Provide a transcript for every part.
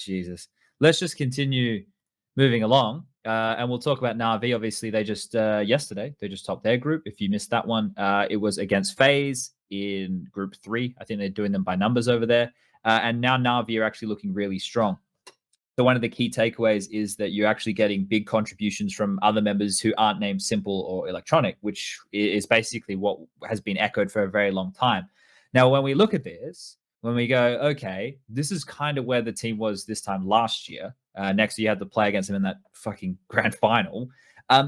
Jesus. Let's just continue moving along. And we'll talk about NAVI. Obviously, they just yesterday they just topped their group. If you missed that one, it was against FaZe in Group 3. I think they're doing them by numbers over there. And now NAVI are actually looking really strong. So one of the key takeaways is that you're actually getting big contributions from other members who aren't named Simple or Electronic, which is basically what has been echoed for a very long time. Now, when we look at this, when we go, okay, this is kind of where the team was this time last year. Next year, you had to play against them in that fucking grand final.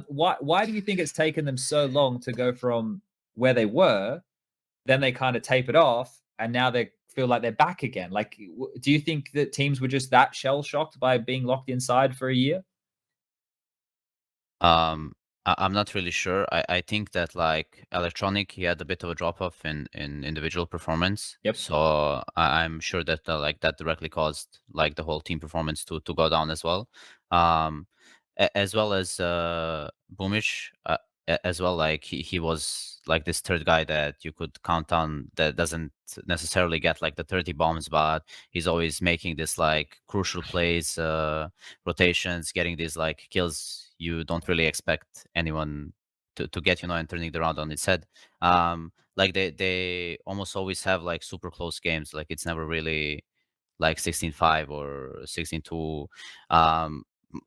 Why do you think it's taken them so long to go from where they were, then they kind of tapered off, and now they feel like they're back again? Like, do you think that teams were just that shell-shocked by being locked inside for a year? I'm not really sure. I think that like Electronic, he had a bit of a drop off in individual performance. Yep. So I'm sure that like that directly caused like the whole team performance to go down as well. As well as Boomish, as well. Like he was like this third guy that you could count on that doesn't necessarily get like the 30 bombs, but he's always making this like crucial plays, rotations, getting these like kills you don't really expect anyone to get, and turning the round on its head. Like they almost always have like super close games. Like it's never really like 16-5 or 16-2.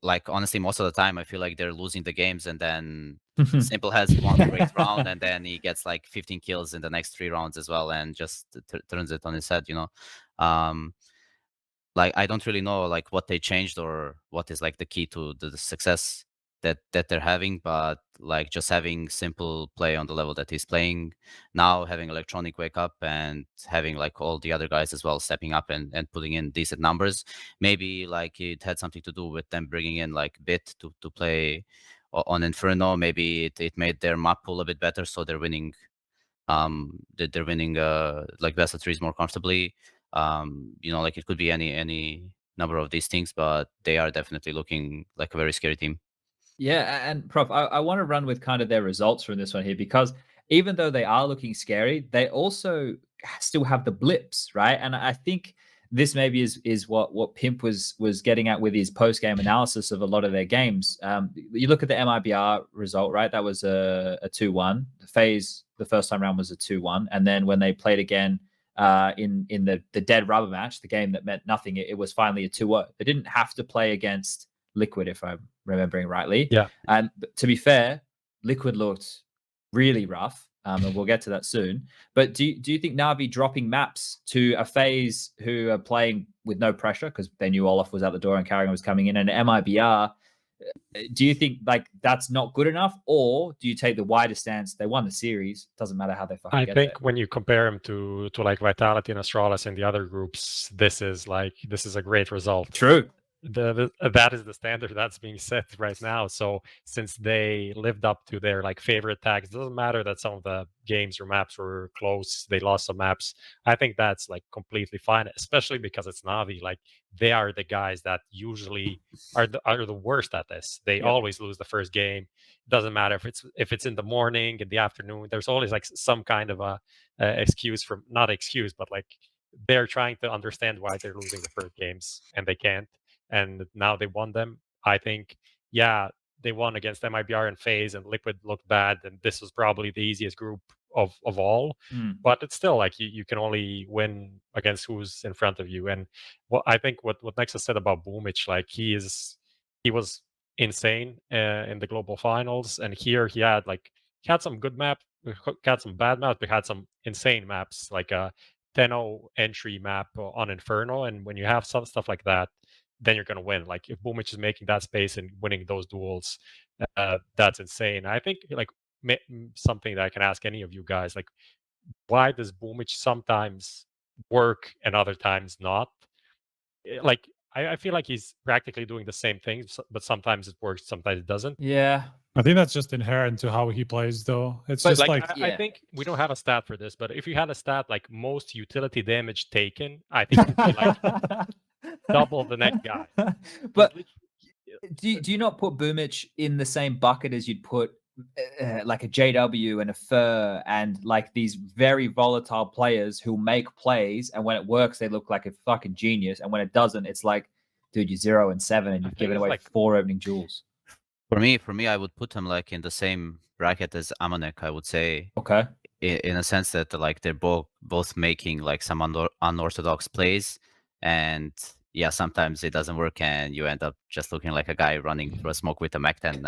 Like honestly, most of the time I feel like they're losing the games, and then Simple has one great round, and then he gets like 15 kills in the next 3 rounds as well, and just turns it on its head. Like I don't really know like what they changed or what is like the key to the success that they're having, but like just having Simple play on the level that he's playing now, having Electronic wake up, and having like all the other guys as well stepping up and putting in decent numbers. Maybe like it had something to do with them bringing in like Bit to play on Inferno. Maybe it made their map pool a bit better, so they're winning they're winning like best of threes more comfortably. Like it could be any number of these things, but they are definitely looking like a very scary team. Yeah, and Prof, I want to run with kind of their results from this one here, because even though they are looking scary, they also still have the blips, right? And I think this maybe is what Pimp was getting at with his post game analysis of a lot of their games. You look at the MIBR result, right? That was a 2-1. The FaZe the first time around was a 2-1, and then when they played again in the dead rubber match, the game that meant nothing, it was finally a 2-0. They didn't have to play against Liquid, if I'm remembering rightly. Yeah. And to be fair, Liquid looked really rough, and we'll get to that soon. But do you think NAVI dropping maps to a FaZe who are playing with no pressure because they knew Olaf was out the door and Carrigan was coming in, and MIBR, do you think like that's not good enough, or do you take the wider stance? They won the series. Doesn't matter how they fucking I get think there. when you compare them to like Vitality and Astralis and the other groups, this is a great result. True. That is the standard that's being set right now. So since they lived up to their like favorite tags, it doesn't matter that some of the games or maps were close, they lost some maps. I think that's like completely fine, especially because it's Navi. Like they are the guys that usually are the worst at this. They always lose the first game. Doesn't matter if it's in the morning, in the afternoon. There's always like some kind of a excuse from, not excuse, but like they're trying to understand why they're losing the first games and they can't. And now they won them. I think, yeah, they won against MIBR and FaZe, and Liquid looked bad, and this was probably the easiest group of all. But it's still like you can only win against who's in front of you. And I think what Nexus said about Boomich, like he was insane in the global finals, and here he had some good map, had some bad maps, but had some insane maps, like a 10-0 entry map on Inferno. And when you have some stuff like that, then you're going to win. Like if Boomich is making that space and winning those duels, that's insane. I think like something that I can ask any of you guys, like why does Boomich sometimes work and other times not? Like I feel like he's practically doing the same things, but sometimes it works, sometimes it doesn't. Yeah. I think that's just inherent to how he plays, though. It's but just like I think we don't have a stat for this, but if you had a stat like most utility damage taken, I think it'd be like double the next guy. But do you not put Boomich in the same bucket as you'd put like a JW and a Fur and like these very volatile players who make plays, and when it works they look like a fucking genius, and when it doesn't it's like dude, you're 0-7 and you've given away like 4 opening duels. For me, I would put him like in the same bracket as Amanek, I would say. Okay. In a sense that like they're both making like some unorthodox plays, and yeah, sometimes it doesn't work and you end up just looking like a guy running through a smoke with a Mac 10,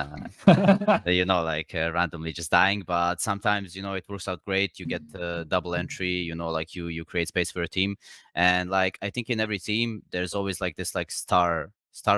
like randomly just dying. But sometimes, it works out great. You get double entry, like you create space for a team. And like, I think in every team, there's always like this like star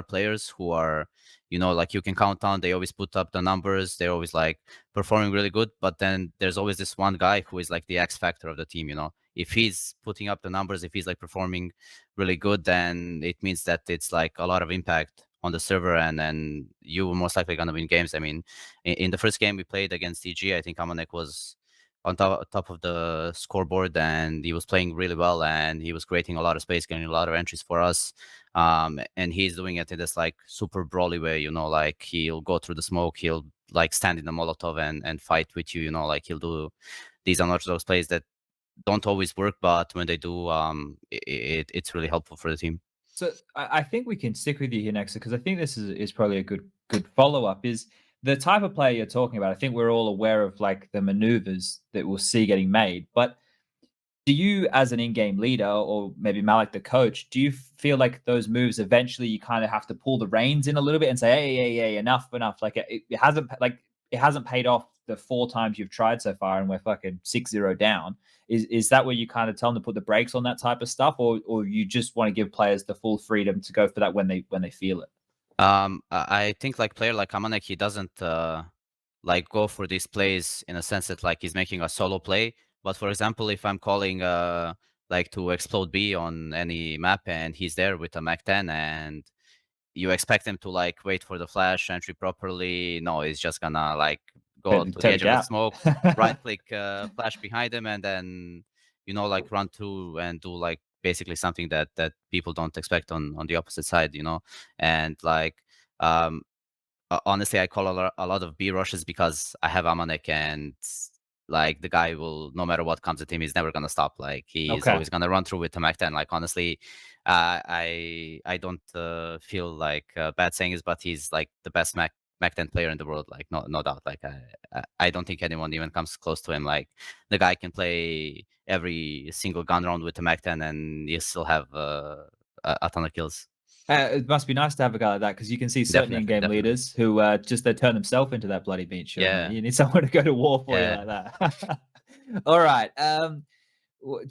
players who are, like you can count on. They always put up the numbers. They're always like performing really good. But then there's always this one guy who is like the X factor of the team, If he's putting up the numbers, if he's like performing really good, then it means that it's like a lot of impact on the server, and then you were most likely going to win games. I mean, in the first game we played against EG, I think Amanek was on top of the scoreboard, and he was playing really well, and he was creating a lot of space, getting a lot of entries for us. And he's doing it in this like super brawly way, like he'll go through the smoke, he'll like stand in the Molotov and fight with you, like he'll do these unorthodox plays that don't always work, but when they do, it's really helpful for the team. So I think we can stick with you here next, because I think this is probably a good follow-up. Is the type of player you're talking about. I think we're all aware of like the maneuvers that we'll see getting made, but do you, as an in-game leader, or maybe Malik the coach, do you feel like those moves eventually you kind of have to pull the reins in a little bit and say, hey, enough, like it hasn't paid off the 4 times you've tried so far, and we're fucking 6-0 down. Is that where you kind of tell them to put the brakes on that type of stuff, or you just want to give players the full freedom to go for that when they feel it? I think like player like Amanek, he doesn't like go for these plays in a sense that like he's making a solo play. But for example, if I'm calling like to explode B on any map and he's there with a Mac 10 and you expect him to like wait for the flash entry properly, no, he's just gonna like go to the edge of the smoke, right click flash behind him, and then like run through and do like basically something that people don't expect on the opposite side, and like honestly, I call a lot of B rushes because I have Amanek, and like the guy will, no matter what comes at him, he's never gonna stop. Like he's always gonna run through with the Mac 10. Like honestly, I don't feel like bad saying this, but he's like the best Mac 10 player in the world. Like no doubt. Like I don't think anyone even comes close to him. Like the guy can play every single gun round with the Mac 10, and you still have a ton of kills. It must be nice to have a guy like that, because you can see certain in-game leaders who just they turn themselves into that bloody beach. Yeah, you need someone to go to war for you like that. All right. Do you want